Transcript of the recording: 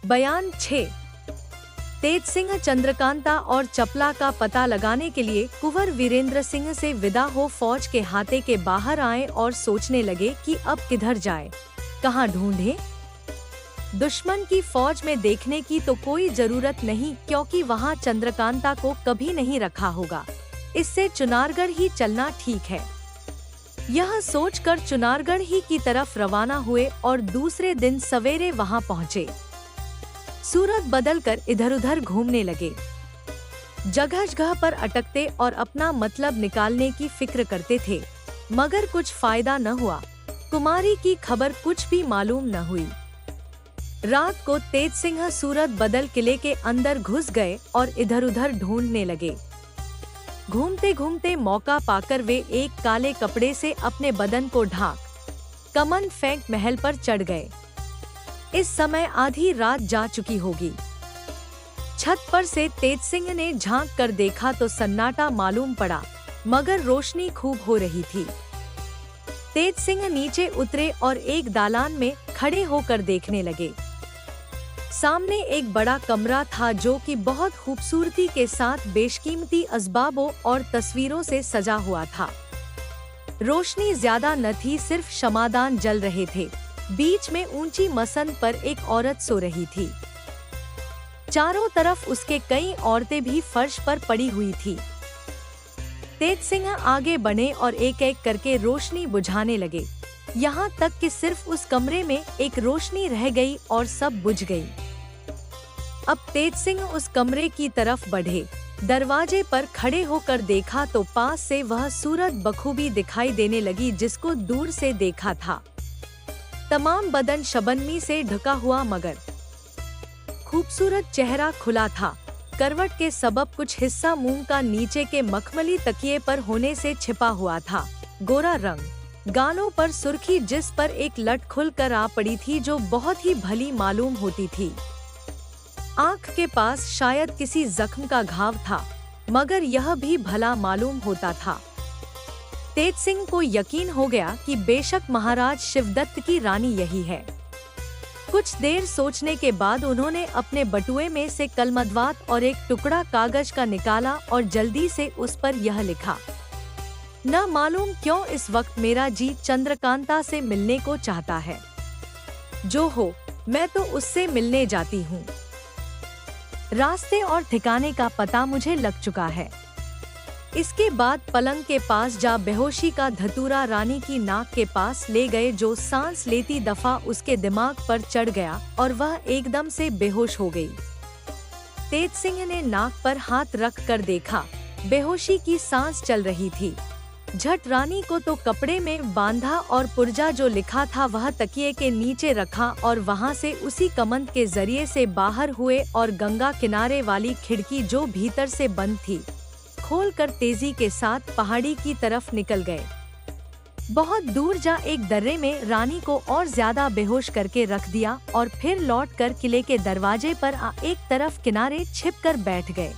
बयान 6। तेज सिंह चंद्रकांता और चपला का पता लगाने के लिए कुंवर वीरेंद्र सिंह से विदा हो फौज के हाथे के बाहर आए और सोचने लगे कि अब किधर जाए, कहाँ ढूंढे। दुश्मन की फौज में देखने की तो कोई जरूरत नहीं, क्योंकि वहाँ चंद्रकांता को कभी नहीं रखा होगा। इससे चुनारगढ़ ही चलना ठीक है। यह सोचकर चुनारगढ़ ही की तरफ रवाना हुए और दूसरे दिन सवेरे वहाँ पहुँचे। सूरत बदलकर इधर उधर घूमने लगे, जगह जगह पर अटकते और अपना मतलब निकालने की फिक्र करते थे, मगर कुछ फायदा न हुआ। कुमारी की खबर कुछ भी मालूम न हुई। रात को तेज सिंह सूरत बदल किले के अंदर घुस गए और इधर उधर ढूंढने लगे। घूमते घूमते मौका पाकर वे एक काले कपड़े से अपने बदन को ढाक कमन फेंक महल पर चढ़ गए। इस समय आधी रात जा चुकी होगी। छत पर से तेज सिंह ने झांक कर देखा तो सन्नाटा मालूम पड़ा, मगर रोशनी खूब हो रही थी। तेज सिंह नीचे उतरे और एक दालान में खड़े होकर देखने लगे। सामने एक बड़ा कमरा था जो कि बहुत खूबसूरती के साथ बेशकीमती असबाबों और तस्वीरों से सजा हुआ था। रोशनी ज्यादा न थी, सिर्फ शमादान जल रहे थे। बीच में ऊंची मसंद पर एक औरत सो रही थी। चारों तरफ उसके कई औरतें भी फर्श पर पड़ी हुई थी। तेज सिंह आगे बढ़े और एक एक करके रोशनी बुझाने लगे, यहाँ तक कि सिर्फ उस कमरे में एक रोशनी रह गई और सब बुझ गई। अब तेज सिंह उस कमरे की तरफ बढ़े। दरवाजे पर खड़े होकर देखा तो पास से वह सूरत बखूबी दिखाई देने लगी जिसको दूर से देखा था। तमाम बदन शबनमी से ढका हुआ, मगर खूबसूरत चेहरा खुला था। करवट के सबब कुछ हिस्सा मुंह का नीचे के मखमली तकिए पर होने से छिपा हुआ था। गोरा रंग, गालों पर सुर्खी जिस पर एक लट खुल कर आ पड़ी थी जो बहुत ही भली मालूम होती थी। आँख के पास शायद किसी जख्म का घाव था, मगर यह भी भला मालूम होता था। तेज सिंह को यकीन हो गया कि बेशक महाराज शिवदत्त की रानी यही है। कुछ देर सोचने के बाद उन्होंने अपने बटुए में से कलमदवात और एक टुकड़ा कागज का निकाला और जल्दी से उस पर यह लिखा, न मालूम क्यों इस वक्त मेरा जी चंद्रकांता से मिलने को चाहता है। जो हो, मैं तो उससे मिलने जाती हूँ। रास्ते और ठिकाने का पता मुझे लग चुका है। इसके बाद पलंग के पास जा बेहोशी का धतूरा रानी की नाक के पास ले गए, जो सांस लेती दफा उसके दिमाग पर चढ़ गया और वह एकदम से बेहोश हो गई। तेज सिंह ने नाक पर हाथ रख कर देखा, बेहोशी की सांस चल रही थी। झट रानी को तो कपड़े में बांधा और पुर्जा जो लिखा था वह तकिए के नीचे रखा और वहां से उसी कमंद के जरिए से बाहर हुए और गंगा किनारे वाली खिड़की जो भीतर से बंद थी खोलकर तेजी के साथ पहाड़ी की तरफ निकल गए। बहुत दूर जा एक दर्रे में रानी को और ज्यादा बेहोश करके रख दिया और फिर लौटकर किले के दरवाजे पर एक तरफ किनारे छिपकर बैठ गए।